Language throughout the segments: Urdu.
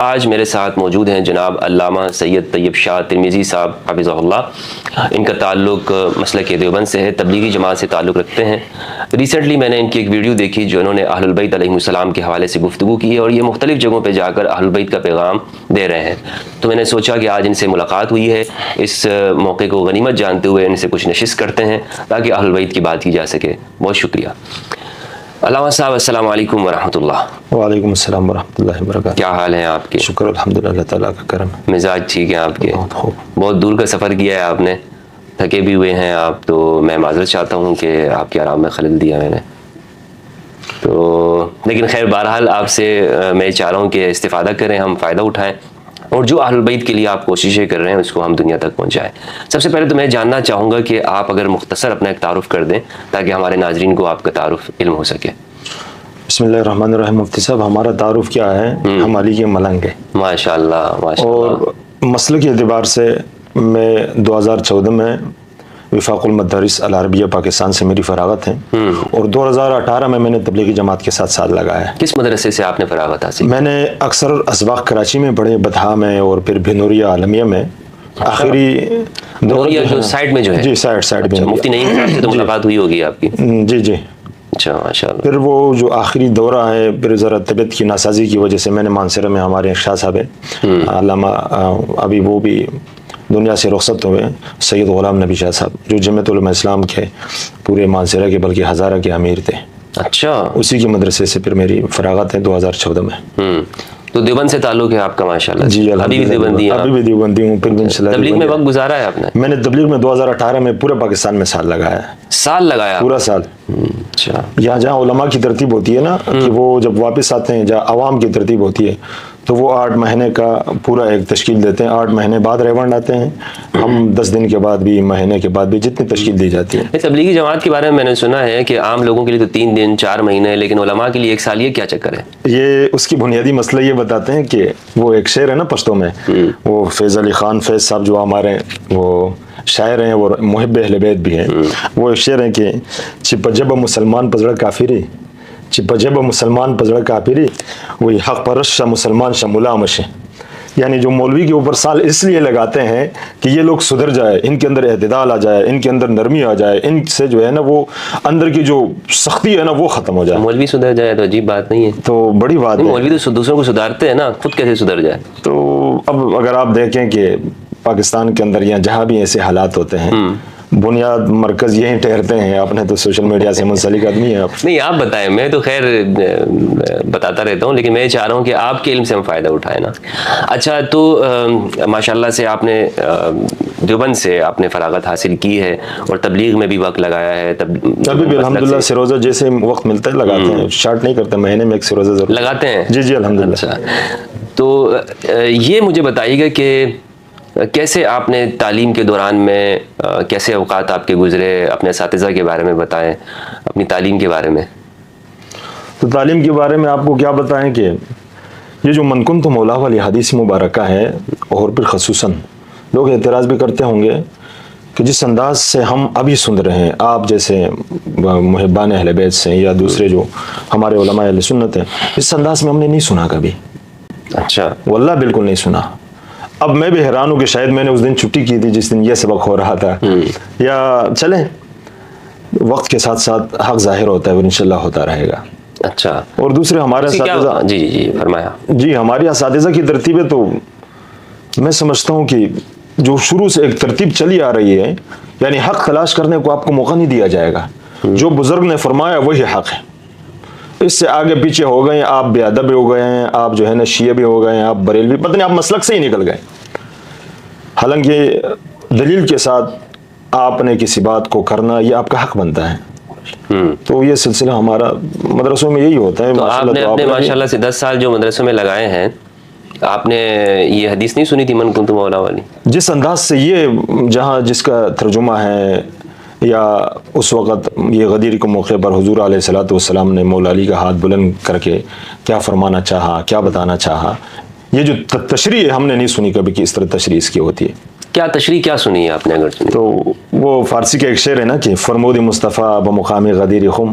آج میرے ساتھ موجود ہیں جناب علامہ سید طیب شاہ ترمذی صاحب حفظہ اللہ۔ ان کا تعلق مسلک دیوبند سے ہے، تبلیغی جماعت سے تعلق رکھتے ہیں۔ ریسنٹلی میں نے ان کی ایک ویڈیو دیکھی جو انہوں نے اہل البیت علیہم السلام کے حوالے سے گفتگو کی ہے، اور یہ مختلف جگہوں پہ جا کر اہل البیت کا پیغام دے رہے ہیں۔ تو میں نے سوچا کہ آج ان سے ملاقات ہوئی ہے، اس موقع کو غنیمت جانتے ہوئے ان سے کچھ نشست کرتے ہیں تاکہ اہل البیت کی بات کی جا سکے۔ بہت شکریہ علامہ صاحب، السلام علیکم ورحمۃ اللہ۔ وعلیکم السلام ورحمۃ اللہ وبرکاتہ۔ کیا حال ہیں آپ کے؟ شکر الحمدللہ، اللہ تعالیٰ کا کرم۔ مزاج ٹھیک ہے آپ کے؟ بہت دور کا سفر کیا ہے آپ نے، تھکے بھی ہوئے ہیں آپ، تو میں معذرت چاہتا ہوں کہ آپ کے آرام میں خلل دیا میں نے، تو لیکن خیر بہرحال آپ سے میں چاہ رہا ہوں کہ استفادہ کریں، ہم فائدہ اٹھائیں، اور جو اہل البیت کے لیے آپ کوششیں کر رہے ہیں اس کو ہم دنیا تک پہنچائیں۔ سب سے پہلے تو میں جاننا چاہوں گا کہ آپ اگر مختصر اپنا ایک تعارف کر دیں تاکہ ہمارے ناظرین کو آپ کا تعارف علم ہو سکے۔ بسم اللہ الرحمن الرحیم۔ مفتی صاحب، ہمارا تعارف کیا ہے؟ ہم علی کے ملنگ ہیں۔ ماشاء اللہ ماشاء اللہ۔ اور مسلک کے اعتبار سے میں 2014 میں وفاق المدارس العربیہ پاکستان سے میری فراغت ہے، اور 2018 میں نے تبلیغی جماعت کے ساتھ ساتھ لگایا ہے۔ کس مدرسے سے آپ نے فراغت حاصل؟ میں نے اکثر اسباق کراچی میں پڑھے، بدھا میں، اور پھر بھنوریا عالمیہ میں۔ آخری بھنوریا جو سائڈ میں جو ہے؟ جی سائڈ میں۔ مفتی نعیم صاحب سے تو ملاقات ہوئی ہوگی آپ کی؟ جی۔ اچھا ماشاء اللہ۔ پھر وہ جو آخری دورہ ہے، پھر ذرا طبیعت کی ناسازی کی وجہ سے میں نے مانسرہ میں، ہمارے شاہ صاحب ہیں علامہ، ابھی وہ بھی دنیا سے رخصت ہوئے، سید غلام نبی شاہ صاحب، جو جمعیت علماء اسلام کے پورے مانسرہ کے بلکہ ہزارہ کے امیر تھے۔ اچھا، اسی کے مدرسے سے پھر میری فراغت ہے 2014 میں۔ تو دیوبند سے تعلق ہے آپ کا ماشاءاللہ؟ جی ابھی بھی دیوبندی ہیں؟ ابھی بھی دیوبندی ہوں۔ پھر بھی انشاءاللہ تبلیغ میں وقت گزارا ہے آپ نے؟ میں نے تبلیغ میں 2018 میں پورے پاکستان میں سال لگایا ہے۔ سال لگایا؟ پورا سال۔ اچھا۔ یہاں جہاں علماء کی ترتیب ہوتی ہے نا، کہ وہ جب واپس آتے ہیں، جہاں عوام کی ترتیب ہوتی ہے، تو وہ 8 مہینے کا پورا ایک تشکیل دیتے ہیں۔ 8 مہینے بعد ریونڈ آتے ہیں، ہم 10 دن کے بعد بھی، مہینے کے بعد بھی، جتنی تشکیل دی جاتی ہے۔ تبلیغی جماعت کے بارے میں نے سنا ہے کہ عام لوگوں کے لیے تو 3 دن 4 مہینے، لیکن علماء کے لیے 1 سال، یہ کیا چکر ہے؟ یہ اس کی بنیادی مسئلہ یہ بتاتے ہیں کہ وہ ایک شعر ہے نا پشتوں میں، وہ فیض علی خان فیض صاحب جو ہمارے وہ شاعر ہیں، وہ محب اہل بیت بھی ہیں، وہ ایک شعر ہے کہ چپجب مسلمان پزڑ کافری، چپجب مسلمان پزڑ کافری، وہی حق پرش شا مسلمان شا ملامش۔ یعنی جو مولوی کے اوپر سال اس لیے لگاتے ہیں کہ یہ لوگ سدھر جائے، ان کے اندر اعتدال آ جائے، ان کے اندر نرمی آ جائے، ان سے جو ہے نا وہ اندر کی جو سختی ہے نا وہ ختم ہو جائے۔ مولوی سدھر جائے تو عجیب بات نہیں ہے، تو بڑی بات ہے۔ مولوی تو دوسروں کو سدھارتے ہیں نا، خود کیسے سدھر جائے؟ تو اب اگر آپ دیکھیں کہ پاکستان کے اندر یا جہاں بھی ایسے حالات ہوتے ہیں، بنیاد مرکز یہیں ٹھہرتے ہیں۔ آپ نے تو سوشل میڈیا سے منسلک آدمی ہیں آپ۔ نہیں آپ بتائیں، میں تو خیر بتاتا رہتا ہوں، لیکن میں چاہ رہا ہوں کہ آپ کے علم سے ہم فائدہ اٹھائیں نا۔ اچھا، تو ماشاءاللہ سے آپ نے دیوبند سے آپ نے فراغت حاصل کی ہے، اور تبلیغ میں بھی وقت لگایا ہے؟ ابھی بھی الحمدللہ سروزہ جیسے وقت ملتا ہے لگاتے ہیں، شارٹ نہیں کرتے، مہینے میں 1 سروزہ ضرور لگاتے ہیں؟ جی الحمدللہ۔ اچھا، تو یہ مجھے بتائیے گا کہ کیسے آپ نے تعلیم کے دوران میں کیسے اوقات آپ کے گزرے، اپنے اساتذہ کے بارے میں بتائیں، اپنی تعلیم کے بارے میں۔ تو تعلیم کے بارے میں آپ کو کیا بتائیں کہ یہ جو من کنت مولا والی حدیث مبارکہ ہے، اور پھر خصوصاً لوگ اعتراض بھی کرتے ہوں گے کہ جس انداز سے ہم ابھی سن رہے ہیں، آپ جیسے محبان اہل بیت سے یا دوسرے جو ہمارے علماء اہل سنت ہیں، اس انداز میں ہم نے نہیں سنا کبھی۔ اچھا، واللہ بالکل نہیں سنا۔ اب میں بھی حیران ہوں کہ شاید میں نے اس دن چھٹی کی تھی جس دن یہ سبق ہو رہا تھا، یا چلیں وقت کے ساتھ ساتھ حق ظاہر ہوتا ہے اور انشاءاللہ ہوتا رہے گا۔ اچھا، اور دوسرے ہمارے اساتذہ، جی فرمایا۔ جی ہماری اساتذہ کی ترتیبیں تو میں سمجھتا ہوں کہ جو شروع سے ایک ترتیب چلی آ رہی ہے، یعنی حق تلاش کرنے کو آپ کو موقع نہیں دیا جائے گا، جو بزرگ نے فرمایا وہی حق ہے۔ اس سے آگے پیچھے ہو گئے ہیں، آپ بے ادب بھی ہو گئے ہیں، آپ جو ہے نا شیعہ بھی ہو گئے ہیں، آپ بریلوی، پتہ نہیں آپ مسلک سے ہی نکل گئے۔ حالانکہ دلیل کے ساتھ آپ نے کسی بات کو کرنا یہ آپ کا حق بنتا ہے۔ تو یہ سلسلہ ہمارا مدرسوں میں یہی ہوتا ہے۔ تو آپ نے اپنے ماشاءاللہ سے 10 سال جو مدرسوں میں لگائے ہیں، آپ نے یہ حدیث نہیں سنی تھی من کنت مولا والی؟ جس انداز سے یہ جہاں جس کا ترجمہ ہے، یا اس وقت یہ غدیر کے موقع پر حضور علیہ الصلوۃ والسلام نے مولا علی کا ہاتھ بلند کر کے کیا فرمانا چاہا، کیا بتانا چاہا، یہ جو تشریح ہے ہم نے نہیں سنی کبھی کہ اس طرح تشریح اس کی ہوتی ہے۔ کیا تشریح کیا سنی ہے آپ نے اگر سنی؟ تو وہ فارسی کا ایک شعر ہے نا کہ فرمود مصطفیٰ بمقام غدیر خم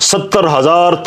70,000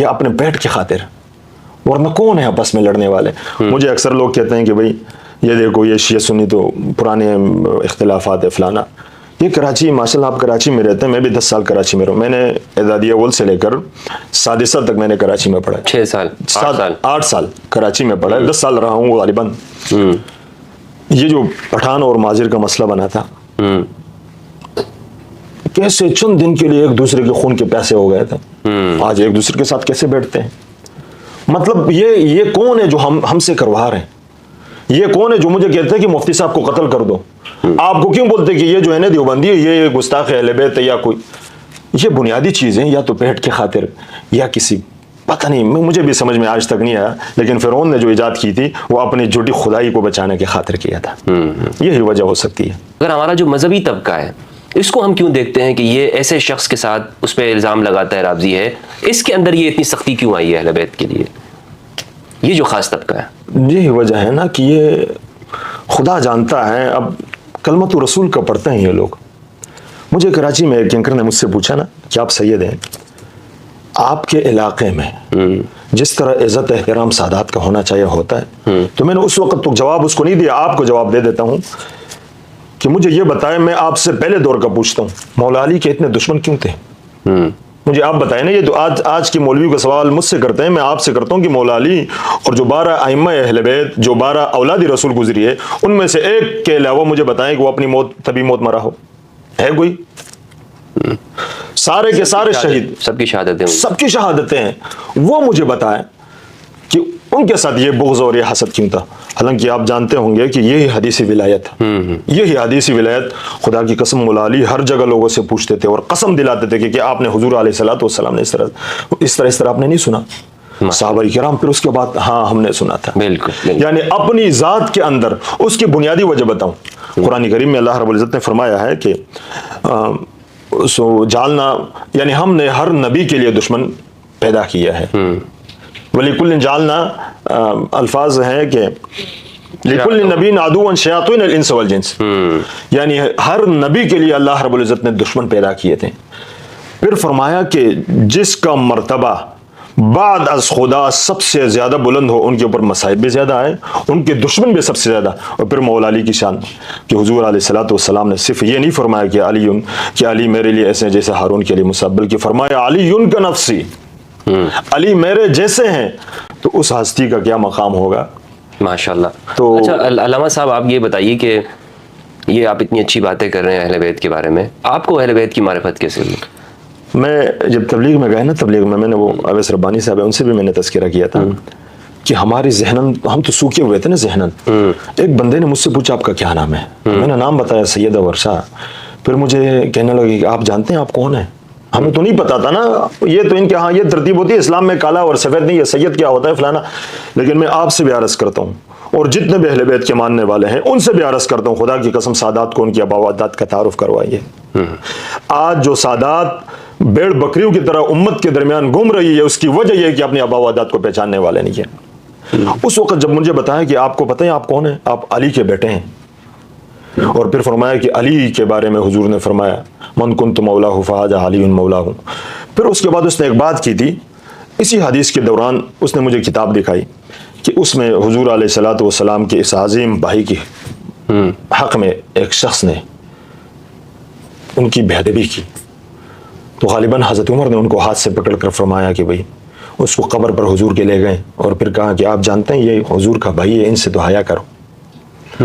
یا اپنے پیٹ کی خاطر، ورنہ کون ہے آپس میں لڑنے والے؟ مجھے اکثر لوگ کہتے ہیں کہ بھائی یہ دیکھو یہ شیعہ سنی تو پرانے اختلافات ہے فلانا. یہ کراچی، ماشاء اللہ آپ کراچی میں رہتے ہیں، میں بھی 10 سال کراچی میں رہا ہوں. میں نے اعدادیہ اول سے لے کر سادسہ تک میں نے کراچی میں پڑھا. 6 سال 8 سال کراچی میں پڑھا، 10 سال رہا ہوں غالباً. یہ جو پٹھان اور ماجر کا مسئلہ بنا تھا، کیسے چند دن کے لیے ایک دوسرے کے خون کے پیاسے ہو گئے تھے، آج ایک دوسرے کے ساتھ کیسے بیٹھتے ہیں؟ مطلب یہ کون ہے جو ہم سے کروا رہے ہیں؟ یہ کون ہے جو مجھے کہتے ہیں کہ مفتی صاحب کو قتل کر دو؟ آپ کو کیوں بولتے کہ یہ جو ہے نا دیوبندی ہے، یہ گستاخ اہل بیت ہے یا کوئی؟ یہ بنیادی چیزیں یا تو پیٹ کی خاطر یا کسی پتہ نہیں، مجھے بھی سمجھ میں آج تک نہیں آیا. لیکن فرعون نے جو ایجاد کی تھی وہ اپنی جھوٹی خدائی کو بچانے کی خاطر کیا تھا. یہی وجہ ہو سکتی ہے. اگر ہمارا جو مذہبی طبقہ ہے اس کو ہم کیوں دیکھتے ہیں کہ یہ ایسے شخص کے ساتھ اس پہ الزام لگاتا ہے رافضی ہے، اس کے اندر یہ اتنی سختی کیوں آئی ہے اہل بیت کے لیے، یہ جو خاص طبقہ ہے؟ یہی وجہ ہے نا کہ یہ خدا جانتا ہے. اب کلمت رسول کا پڑھتے ہیں یہ لوگ. مجھے کراچی میں ایک اینکر نے مجھ سے پوچھا نا کہ آپ سید ہیں، آپ کے علاقے میں جس طرح عزت احترام سادات کا ہونا چاہیے ہوتا ہے، تو میں نے اس وقت تو جواب اس کو نہیں دیا، آپ کو جواب دے دیتا ہوں کہ مجھے یہ بتائیں، میں آپ سے پہلے دور کا پوچھتا ہوں، مولا علی کے اتنے دشمن کیوں تھے؟ مجھے آپ بتائیں نا. یہ تو آج کی مولوی کا سوال مجھ سے کرتے ہیں، میں آپ سے کرتا ہوں کہ مولا علی اور جو 12 ائمہ اہل بیت، جو 12 اولاد رسول گزری ہے، ان میں سے ایک کے علاوہ مجھے بتائیں کہ وہ اپنی طبی موت مرا ہو؟ ہے کوئی؟ سارے کے سارے شہید، سب کی شہادتیں ہیں. وہ مجھے بتائیں کہ ان کے ساتھ یہ بغض اور یہ حسد کیوں تھا؟ حالانکہ آپ جانتے ہوں گے کہ یہی حدیث ولایت، یہی حدیث ولایت. خدا کی قسم مولا علی ہر جگہ لوگوں سے پوچھتے تھے اور قسم دلاتے تھے کہ آپ نے حضور علیہ الصلوۃ والسلام نے اس طرح آپ نے نہیں سنا. صحابہ کرام پھر اس کے بعد ہاں ہم نے سنا تھا. بالکل. یعنی اپنی ذات کے اندر اس کی بنیادی وجہ بتاؤں. قرآن کریم میں اللہ رب العزت نے فرمایا ہے کہ جالنا، یعنی ہم نے ہر نبی کے لیے دشمن پیدا کیا ہے. وَلِكُلٍّ جَعَلْنَا الفاظ ہیں کہ لِكُلِّ نَبِيٍّ عَدُوًّا شَيَاطِينَ الْإِنسِ وَالْجِنسِ، یعنی ہر نبی کے لیے اللہ رب العزت نے دشمن پیدا کیے تھے. پھر فرمایا کہ جس کا مرتبہ بعد از خدا سب سے زیادہ بلند ہو، ان کے اوپر مصائب بھی زیادہ آئے، ان کے دشمن بھی سب سے زیادہ. اور پھر مولا علی کی شان کہ حضور علیہ الصلوۃ والسلام نے صرف یہ نہیں فرمایا کہ علی میرے لیے ایسے جیسے ہارون کے لیے موسیٰ، بلکہ فرمایا علی کا نفسی، علی میرے جیسے ہیں. تو اس ہستی کا کیا مقام ہوگا؟ ماشاءاللہ. تو اچھا علامہ صاحب آپ یہ بتائیے کہ یہ آپ اتنی اچھی باتیں کر رہے ہیں اہل بیت کے بارے میں، آپ کو اہل بیت کی معرفت کیسے ہوئی؟ میں جب تبلیغ میں گئے نا، تبلیغ میں نے وہ اویس ربانی صاحب ہیں، ان سے بھی میں نے تذکرہ کیا تھا کہ ہماری ذہنن، ہم تو سوکھے ہوئے تھے نا ذہنن. ایک بندے نے مجھ سے پوچھا آپ کا کیا نام ہے؟ میں نے نام بتایا سید ورشا. پھر مجھے کہنے لگے کہ آپ جانتے ہیں آپ کون ہیں؟ ہمیں تو نہیں پتا تھا نا. یہ تو ان کے ہاں یہ ترتیب ہوتی ہے اسلام میں، کالا اور سفید نہیں، یہ سید کیا ہوتا ہے فلانا. لیکن میں آپ سے بھی عرض کرتا ہوں اور جتنے بھی اہل بیت کے ماننے والے ہیں ان سے بھی عرض کرتا ہوں، خدا کی قسم سادات کو ان کی اباوادات کا تعارف کروائیے. آج جو سادات بیڑ بکریوں کی طرح امت کے درمیان گھوم رہی ہے، اس کی وجہ یہ ہے کہ اپنی اباوادات کو پہچاننے والے نہیں ہیں. اس وقت جب مجھے بتایا کہ آپ کو پتہ ہے آپ کون ہیں، آپ علی کے بیٹے ہیں. اور پھر فرمایا کہ علی کے بارے میں حضور نے فرمایا من کنت مولاہ فہذا علی مولاہ. پھر اس کے بعد اس نے ایک بات کی تھی، اسی حدیث کے دوران اس نے مجھے کتاب دکھائی کہ اس میں حضور علیہ الصلوۃ والسلام کے اس عظیم بھائی کے حق میں ایک شخص نے ان کی بے ادبی کی. تو غالباً حضرت عمر نے ان کو ہاتھ سے پکڑ کر فرمایا کہ بھئی اس کو قبر پر حضور کے لے گئے اور پھر کہا کہ آپ جانتے ہیں یہ حضور کا بھائی ہے، ان سے تو حیا کرو.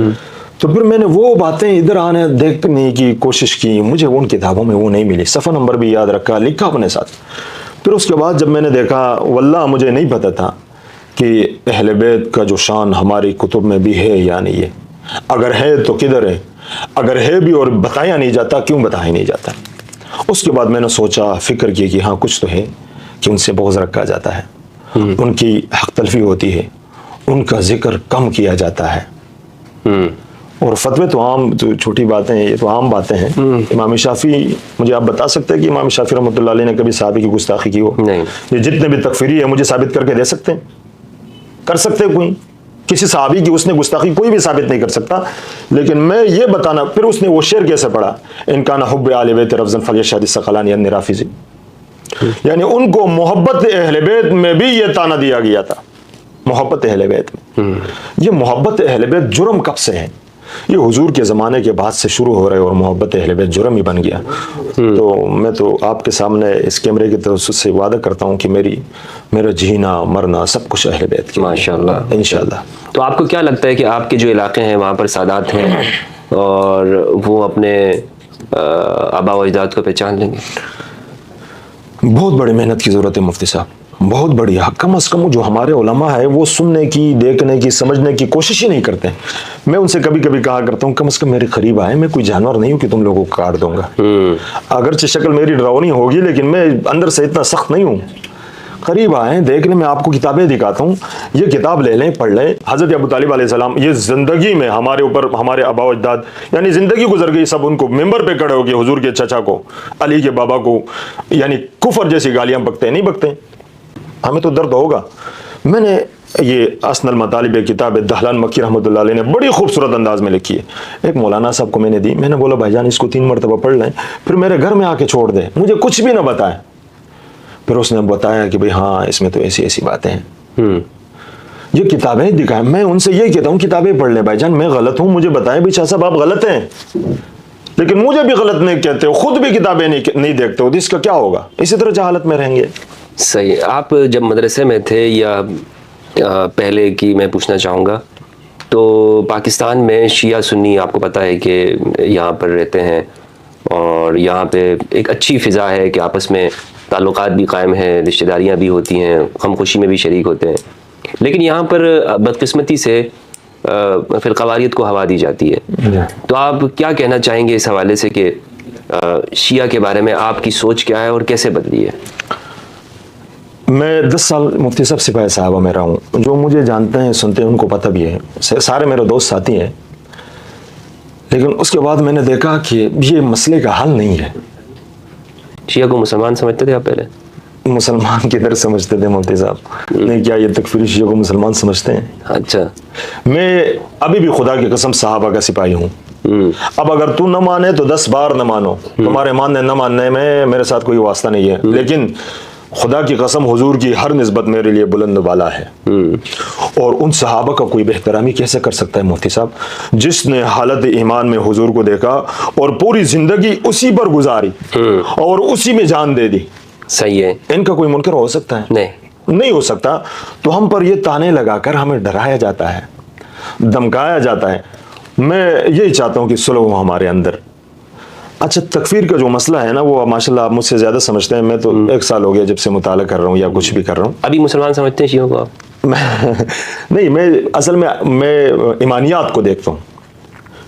تو پھر میں نے وہ باتیں ادھر آنے دیکھنے کی کوشش کی، مجھے ان کتابوں میں وہ نہیں ملی. صفحہ نمبر بھی یاد رکھا، لکھا اپنے ساتھ. پھر اس کے بعد جب میں نے دیکھا، واللہ مجھے نہیں پتا تھا کہ اہل بیت کا جو شان ہماری کتب میں بھی ہے یا نہیں ہے. اگر ہے تو کدھر ہے؟ اگر ہے بھی اور بتایا نہیں جاتا، کیوں بتایا نہیں جاتا؟ اس کے بعد میں نے سوچا، فکر کی کہ ہاں کچھ تو ہے کہ ان سے بغض رکھا جاتا ہے، ان کی حق تلفی ہوتی ہے، ان کا ذکر کم کیا جاتا ہے. اور فتوے تو عام، تو چھوٹی باتیں یہ تو عام باتیں ہیں. امام شافعی، مجھے آپ بتا سکتے ہیں کہ امام شافعی رحمۃ اللہ علیہ نے کبھی صحابی کی گستاخی کی ہو؟ نہیں. یہ جتنے بھی تکفیری ہے مجھے ثابت کر کے دے سکتے ہیں؟ کر سکتے کوئی؟ کسی صحابی کی اس نے گستاخی کوئی بھی ثابت نہیں کر سکتا. لیکن میں یہ بتانا، پھر اس نے وہ شعر کیسے پڑھا، ان کان حب آل بیت رفضا فلیشهد الثقلان انی رافضی. یعنی ان کو محبت اہل بیت میں بھی یہ تانا دیا گیا تھا، محبت اہل بیت میں۔ یہ محبت اہل بیت جرم کب سے ہے؟ یہ حضور کے زمانے کے بعد سے شروع ہو رہے اور محبت اہل بیت جرم ہی بن گیا۔ تو میں تو آپ کے سامنے اس کیمرے کی توسط سے وعدہ کرتا ہوں کہ میرا جینا مرنا سب کچھ اہل بیت کی، ماشاءاللہ انشاءاللہ۔ تو آپ کو کیا لگتا ہے کہ آپ کے جو علاقے ہیں وہاں پر سادات ہیں اور وہ اپنے آبا و اجداد کو پہچان لیں گے؟ بہت بڑی محنت کی ضرورت ہے مفتی صاحب، بہت بڑی۔ کم از کم جو ہمارے علماء ہیں وہ سننے کی، دیکھنے کی، سمجھنے کی کوشش ہی نہیں کرتے۔ میں ان سے کبھی کبھی کہا کرتا ہوں کم از کم میرے قریب آئے، میں کوئی جانور نہیں ہوں کہ تم لوگوں کو کاٹ دوں گا۔ اگرچہ شکل میری ڈراؤنی ہوگی لیکن میں اندر سے اتنا سخت نہیں ہوں۔ قریب آئیں، دیکھ لیں، میں آپ کو کتابیں دکھاتا ہوں، یہ کتاب لے لیں، پڑھ لیں۔ حضرت ابو طالب علیہ السلام یہ زندگی میں ہمارے اوپر، ہمارے آبا و اجداد یعنی زندگی گزر گئی، سب ان کو ممبر پہ کھڑے ہو گئے، حضور کے چچا کو، علی کے بابا کو یعنی کفر جیسی گالیاں بکتے ہیں، نہیں بکتے، ہمیں تو درد ہوگا۔ میں نے یہ اسن المطالب کتاب دہلان مکی رحمۃ اللہ علیہ نے بڑی خوبصورت انداز میں لکھی ہے، ایک مولانا صاحب کو میں نے دی، میں نے بولا بھائی جان اس کو 3 مرتبہ پڑھ لیں، پھر میرے گھر میں آ کے چھوڑ دیں، مجھے کچھ بھی نہ بتائیں۔ پھر اس نے بتایا کہ بھئی ہاں اس میں تو ایسی ایسی باتیں ہیں، یہ کتابیں دکھائیں۔ میں ان سے یہ کہتا ہوں کتابیں پڑھ لیں بھائی جان، میں غلط ہوں مجھے بتائیں، بھی شاہ صاحب آپ غلط ہیں، لیکن مجھے بھی غلط نہیں کہتے ہو، خود بھی کتابیں نہیں دیکھتے ہو، اس کا کیا ہوگا؟ اسی طرح جہالت میں رہیں گے۔ صحیح۔ آپ جب مدرسے میں تھے یا پہلے کی میں پوچھنا چاہوں گا، تو پاکستان میں شیعہ سنی آپ کو پتہ ہے کہ یہاں پر رہتے ہیں اور یہاں پہ ایک اچھی فضا ہے کہ آپس میں تعلقات بھی قائم ہیں، رشتہ داریاں بھی ہوتی ہیں، غم خوشی میں بھی شریک ہوتے ہیں، لیکن یہاں پر بدقسمتی سے فرقواریت کو ہوا دی جاتی ہے۔ تو آپ کیا کہنا چاہیں گے اس حوالے سے کہ شیعہ کے بارے میں آپ کی سوچ کیا ہے اور کیسے بدلی ہے؟ میں 10 سال مفتی صاحب سپاہی صاحبہ میں رہا ہوں، جو مجھے جانتے ہیں سنتے ہیں ان کو پتہ بھی ہے، سارے میرے دوست ساتھی ہیں، لیکن اس کے بعد میں نے دیکھا کہ یہ مسئلے کا حل نہیں ہے۔ شیعہ کو مسلمان سمجھتے تھے آپ پہلے؟ مسلمان کدھر سمجھتے تھے مفتی صاحب؟ نہیں، کیا یہ تکفیری شیعہ کو مسلمان سمجھتے ہیں؟ اچھا، میں ابھی بھی خدا کی قسم صحابہ کا سپاہی ہوں۔ اب اگر تو نہ مانے تو 10 بار نہ مانو، تمہارے ماننے نہ ماننے میں میرے ساتھ کوئی واسطہ نہیں ہے، لیکن خدا کی قسم حضور کی ہر نسبت میرے لیے بلند بالا ہے، اور ان صحابہ کا کوئی بہترامی کیسے کر سکتا ہے مفتی صاحب، جس نے حالت ایمان میں حضور کو دیکھا اور پوری زندگی اسی پر گزاری اور اسی میں جان دے دی۔ صحیح ہے۔ ان کا کوئی منکر ہو سکتا ہے؟ نہیں ہو سکتا۔ تو ہم پر یہ تانے لگا کر ہمیں ڈرایا جاتا ہے، دھمکایا جاتا ہے۔ میں یہی چاہتا ہوں کہ صلح ہو ہمارے اندر۔ اچھا، تکفیر کا جو مسئلہ ہے نا، وہ ماشاءاللہ آپ مجھ سے زیادہ سمجھتے ہیں، میں تو 1 سال ہو گیا جب سے مطالعہ کر رہا ہوں یا کچھ بھی کر رہا ہوں۔ ابھی مسلمان سمجھتے ہیں شیعوں کو آپ؟ نہیں، میں اصل میں ایمانیات کو دیکھتا ہوں۔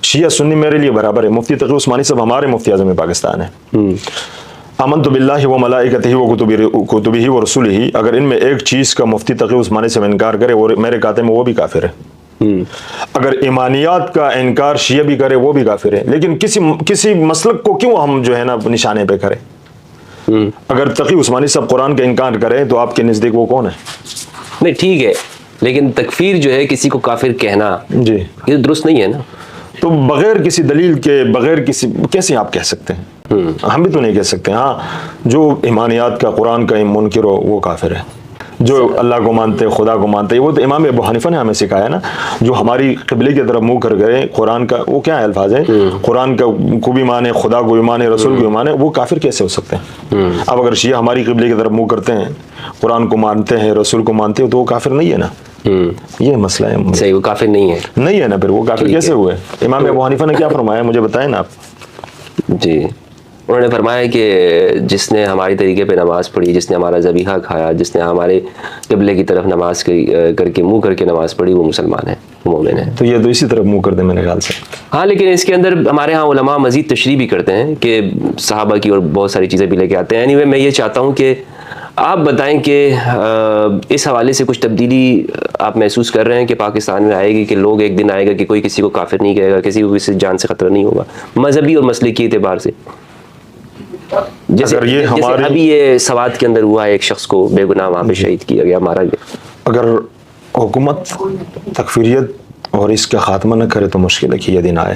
شیعہ سنی میرے لیے برابر ہے۔ مفتی تقی عثمانی صاحب ہمارے مفتی اعظم پاکستان ہیں۔ آمنت باللہ و ملائکتہ و کتبہ و رسولہ، اگر ان میں ایک چیز کا مفتی تقی عثمانی سے انکار کرے اور میرے کہتے میں وہ بھی کافر ہے۔ اگر ایمانیات کا انکار شیعہ بھی کرے وہ بھی کافر ہے، لیکن کسی مسلک کو کیوں ہم جو ہے نا نشانے پہ کریں؟ اگر تقی عثمانی صاحب قرآن کا انکار کریں تو آپ کے نزدیک وہ کون ہے؟ نہیں ٹھیک ہے، لیکن تکفیر جو ہے کسی کو کافر کہنا جی یہ درست نہیں ہے نا۔ تو بغیر کسی دلیل کے، بغیر کسی، کیسے آپ کہہ سکتے ہیں؟ ہم بھی تو نہیں کہہ سکتے۔ ہاں، جو ایمانیات کا قرآن کا منکر ہو وہ کافر ہے، جو اللہ کو مانتے، خدا کو مانتے، وہ تو امام ابو حنیفہ نے ہمیں سکھایا نا، جو ہماری قبلے کی طرف منہ کر گئے، قرآن کا وہ کیا الفاظ ہیں، قرآن کو بھی مانے، خدا کو بھی مانے، رسول کو بھی مانے، وہ کافر کیسے ہو سکتے ہیں؟ اب اگر شیعہ ہماری قبلے کی طرف منہ کرتے ہیں، قرآن کو مانتے ہیں، رسول کو مانتے ہیں، تو وہ کافر نہیں ہے نا۔ یہ مسئلہ ہے۔ صحیح، وہ کافر نہیں ہے۔ نہیں ہے نا، پھر وہ کافر کیسے ہوئے؟ امام ابو حنیفہ نے کیا فرمایا مجھے بتائیں نا آپ۔ جی، انہوں نے فرمایا کہ جس نے ہماری طریقے پہ نماز پڑھی، جس نے ہمارا ذبیحہ کھایا، جس نے ہمارے قبلے کی طرف نماز کر کے منہ کر کے نماز پڑھی، وہ مسلمان ہے، وہ مومن ہے۔ تو یہ تو اسی طرف منہ کر دیں میرے خیال سے۔ ہاں، لیکن اس کے اندر ہمارے ہاں علماء مزید تشریح بھی کرتے ہیں کہ صحابہ کی اور بہت ساری چیزیں بھی لے کے آتے ہیں۔ اینی وے، میں یہ چاہتا ہوں کہ آپ بتائیں کہ اس حوالے سے کچھ تبدیلی آپ محسوس کر رہے ہیں کہ پاکستان میں آئے گی، کہ لوگ ایک دن آئے گا کہ کوئی کسی کو کافر نہیں کہے گا، کسی کو کسی جان سے خطرہ نہیں ہوگا مذہبی اور مسلکی اعتبار سے؟ جیسے ابھی یہ سوات کے اندر ہوا ہے، ایک شخص کو بے گناہ وہاں پہ شہید کیا گیا، مارا گیا۔ اگر حکومت تکفیریت اور اس کا خاتمہ نہ کرے تو مشکل ہے کہ یہ دن آئے۔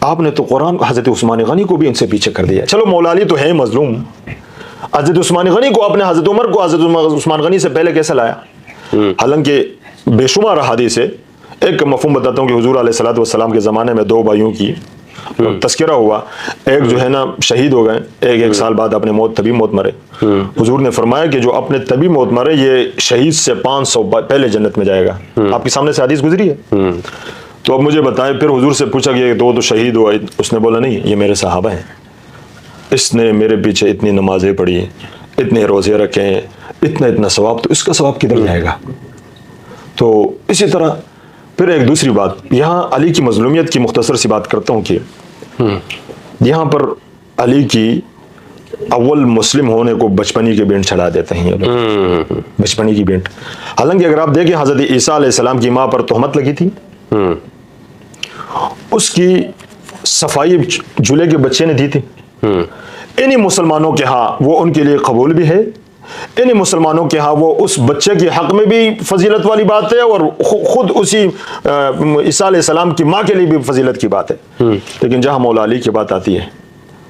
آپ نے تو قرآن حضرت عثمان غنی کو بھی ان سے پیچھے کر دیا. چلو مولا علی تو ہے مظلوم, حضرت عثمان غنی کو آپ نے حضرت عمر کو حضرت عثمان غنی سے پہلے کیسے لایا؟ حالانکہ بے شمار احادیث ہے. ایک مفہوم بتاتا ہوں کہ حضور علیہ الصلوۃ والسلام کے زمانے میں 2 بھائیوں کی تذکرہ ہوا. ایک جو ہے نا شہید ہو گئے, ایک سال بعد اپنے طبی موت مرے. حضور نے فرمایا کہ جو اپنے طبی موت مرے یہ شہید سے 500 پہلے جنت میں جائے گا. آپ کے سامنے سے حدیث گزری ہے. تو اب مجھے بتائیں, پھر حضور سے پوچھا کہ تو شہید ہوا, اس نے بولا نہیں یہ میرے صحابہ ہیں, اس نے میرے پیچھے اتنی نمازیں پڑھی, اتنے روزے رکھے ہیں, اتنا ثواب, تو اس کا ثواب کدھر جائے گا؟ تو اسی طرح پھر ایک دوسری بات, یہاں علی کی مظلومیت کی مختصر سی بات کرتا ہوں کہ یہاں پر علی کی اول مسلم ہونے کو بچپنی کی بینٹ چڑھا دیتے ہیں یہ لوگ, بچپنی کی بینٹ. حالانکہ اگر آپ دیکھیں حضرت عیسیٰ علیہ السلام کی ماں پر تہمت لگی تھی, اس کی صفائی جولے کے بچے نے دی تھی. انہی مسلمانوں کے ہاں وہ ان کے لیے قبول بھی ہے, انہی مسلمانوں کے ہاں وہ اس بچے کے حق میں بھی فضیلت والی بات ہے, اور خود اسی عیسیٰ علیہ السلام کی ماں کے لیے بھی فضیلت کی بات ہے. لیکن جہاں مولا علی کی بات آتی ہے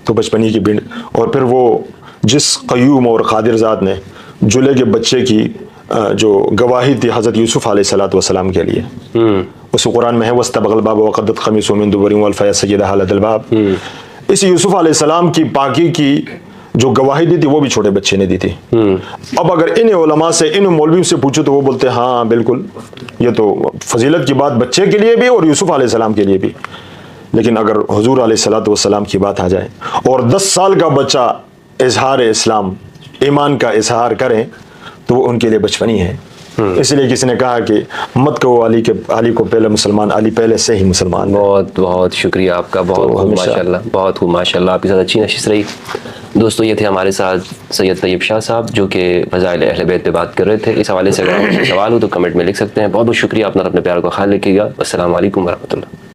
تو بچپنی کی بینٹ. اور پھر وہ جس قیوم اور قادر ذات نے جولے کے بچے کی جو گواہی تھی حضرت یوسف علیہ الصلوۃ والسلام کے لیے, اس قرآن میں ہے وَاسْتَبَقَ الْبَابَ وَقَدَّتْ قَمِيصُهُ مِن دُبُرٍ وَأَلْفَيَ سَيِّدَهَا لَدَى الْبَابِ. اس یوسف علیہ السلام کی پاکی کی جو گواہی دی تھی وہ بھی چھوٹے بچے نے دی تھی. اب اگر ان علماء سے, ان مولویوں سے پوچھو تو وہ بولتے ہیں ہاں بالکل یہ تو فضیلت کی بات بچے کے لیے بھی اور یوسف علیہ السلام کے لیے بھی. لیکن اگر حضور علیہ الصلوۃ والسلام کی بات آ جائے اور 10 سال کا بچہ اظہار اسلام ایمان کا اظہار کریں تو وہ ان کے لیے بچپنی ہے. اس لیے کسی نے کہا کہ مت کہو علی کو پہلے مسلمان, علی پہلے سے ہی مسلمان. بہت بہت شکریہ آپ کا, بہت خوب ماشاءاللہ, بہت خوب ماشاءاللہ. آپ کے ساتھ اچھی نشست رہی. دوستو یہ تھے ہمارے ساتھ سید طیب شاہ صاحب جو کہ فضائل اہل بیت پہ بات کر رہے تھے. اس حوالے سے اگر آپ کو سوال ہو تو کمنٹ میں لکھ سکتے ہیں. بہت بہت شکریہ, اپنا اپنے پیار کا خیال رکھیے گا. السلام علیکم ورحمۃ اللہ.